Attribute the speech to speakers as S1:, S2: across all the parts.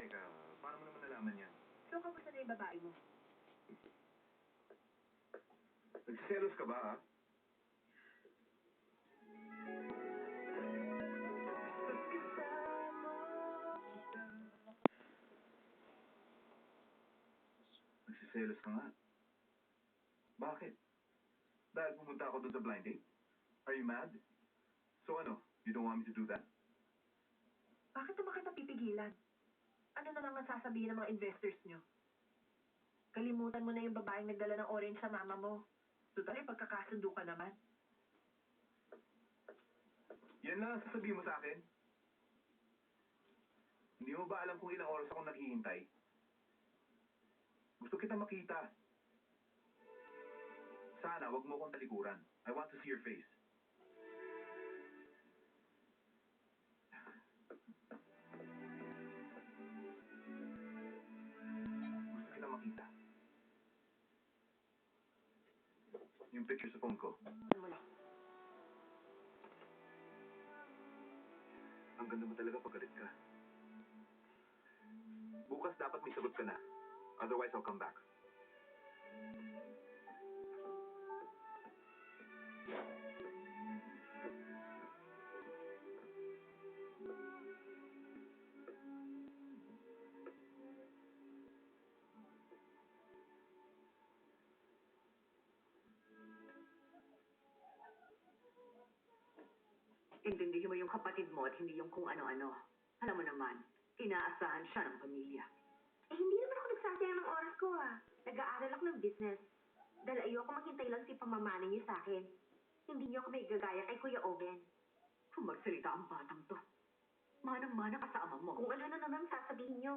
S1: Teka, paano mo naman nalaman yan?
S2: So, kamusta na yung babae mo?
S1: Nagsiselos ka ba, ha? Nagsiselos ka nga. Bakit? Dahil pumunta ako doon sa blind date? Are you mad? So ano, you don't want me to do that?
S2: Bakit naman kita pipigilan? Ano na lang ang sasabihin ng mga investors nyo? Kalimutan mo na yung babaeng nagdala ng orange sa mama mo. Total, pagkakasundo ka naman.
S1: Yan lang ang sasabihin mo sa akin? Hindi mo ba alam kung ilang oras ako naghihintay? Gusto kita makita. Sana, wag mo akong talikuran. I want to see your face. Gusto kita makita. Yung picture sa phone ko.
S2: Ano mo lang?
S1: Ang ganda mo talaga pag galit ka. Bukas dapat may sagot ka na. Otherwise, I'll come back.
S3: Intindihin mo yung kapatid mo at hindi yung kung ano-ano. Alam mo naman, inaasahan siya ng pamilya.
S4: Eh, hindi naman ako nagsasayang ng oras ko, ah. Nag-aaral ako ng business. Dahil ayoko maghintay lang si pamamana niyo sa akin. Hindi niyo ako may gagaya kay Kuya Owen.
S3: Kung magsalita ang batang to, manang-mana ka sa ama mo.
S4: Kung ano na naman sasabihin niyo.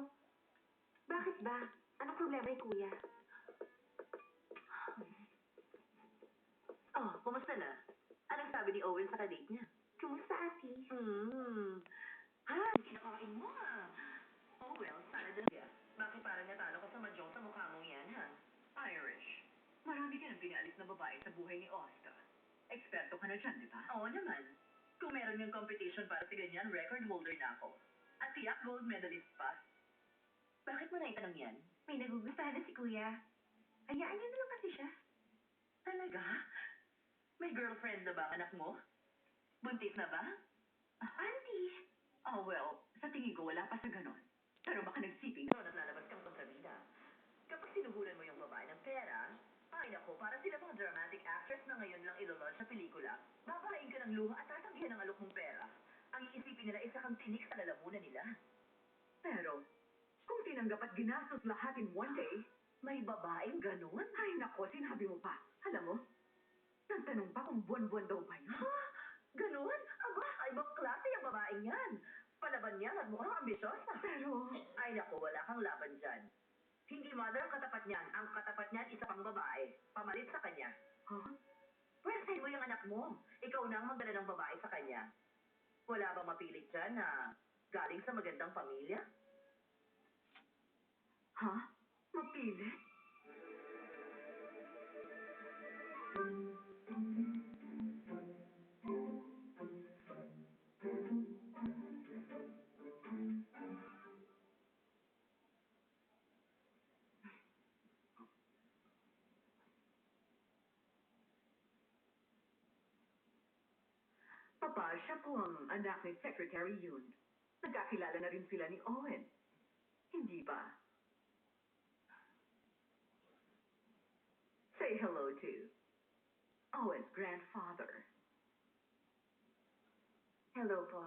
S4: Bakit ba? Anong problema ni Kuya?
S2: Oh, kumusta na? Anong sabi ni Owen sa kadate niya?
S4: Kumusta, Ate?
S2: Ha? Kinakain mo, ah. Oh, well, sana din. Bakit parang natalo ka sa mahjong sa mukha mong yan, ha? Irish. Marami ka nang pinaalis na babae sa buhay ni Oscar. Eksperto ka na dyan, di ba? Oo naman. Kung meron yung competition para sa ganyan, record holder na ako. At tiyak gold medalist pa. Bakit mo naitanong yan?
S4: May nagugustuhan na si Kuya. Hayaan niyo na lang kasi siya.
S2: Talaga? May girlfriend na ba ang anak mo? Buntis na ba?
S4: Auntie!
S3: Oh, well, sa tingin ko wala pa sa ganon. Pero baka nagsiping.
S2: So, naglalabas kang kontrabida. Kapag sinuhulan mo yung babae ng pera, ay nako, para sila mga dramatic actress na ngayon lang ilolodge sa pelikula. Babahain ka ng luha at tatanggihan ng alok mong pera. Ang iisipin nila isa kang tinik sa lalamunan nila.
S3: Pero, kung tinanggap at ginastos lahat in one day,
S2: May babaeng ganun?
S3: ay nako, sinabi mo pa. Alam mo, nagtanong pa kung buwan-buwan daw ba yun.
S2: Ha? Ganun? Aba, ibang klase ang babaeng yan. Palaban niya at mukhang ambisyosa.
S3: Pero,
S2: Ay naku, wala kang laban dyan. Hindi mother ang katapat niyan. Ang katapat niyan, isa pang babae. Pamalit sa kanya.
S3: huh?
S2: Pwede mo yung anak mo. Ikaw na ang magdala ng babae sa kanya. Wala bang mapilit dyan na galing sa magandang pamilya?
S3: Ha? Mapili? Papa, siya po ang anak ni Secretary Yoon. Nagkakilala na rin sila ni Owen. Hindi ba? Say hello to Owen's grandfather.
S4: Hello po.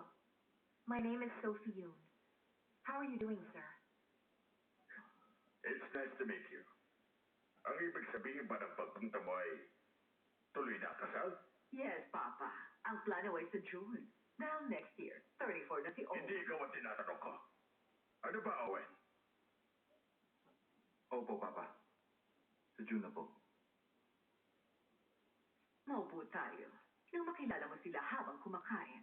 S4: My name is Sophie Yoon. How are you doing, sir?
S5: It's nice to meet you. Ang ibig sabihin ba ng pagpunta mo ay tuloy na kasal?
S3: Yes, Papa. Ang plano ay sa June. Dahil next year, 34 na si Owen.
S5: Hindi ikaw ang tinatanong ko. Ano ba, Owen?
S1: Opo, Papa. Sa June na po.
S3: Maupo tayo nang makilala mo sila habang kumakain.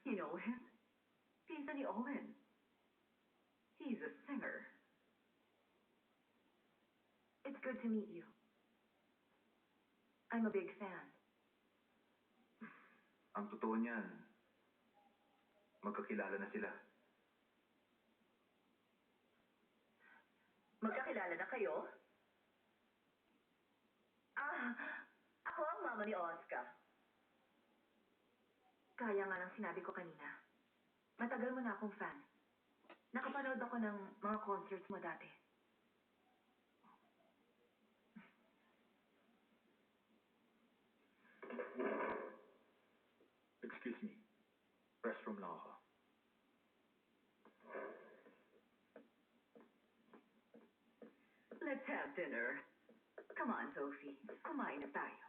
S3: You know him? Pinsan ni Owen. He's a singer.
S4: It's good to meet you. I'm a big fan.
S1: Ang totoo niyan, magkakilala na sila.
S2: Magkakilala na kayo? Ah, ako ang mama ni Oscar. Kaya nga lang sinabi ko kanina. Matagal mo na akong fan. Nakapanood ako ng mga concerts mo dati.
S1: Excuse me. Restroom lang ako.
S3: Let's have dinner. Come on, Sophie. Kumain na tayo.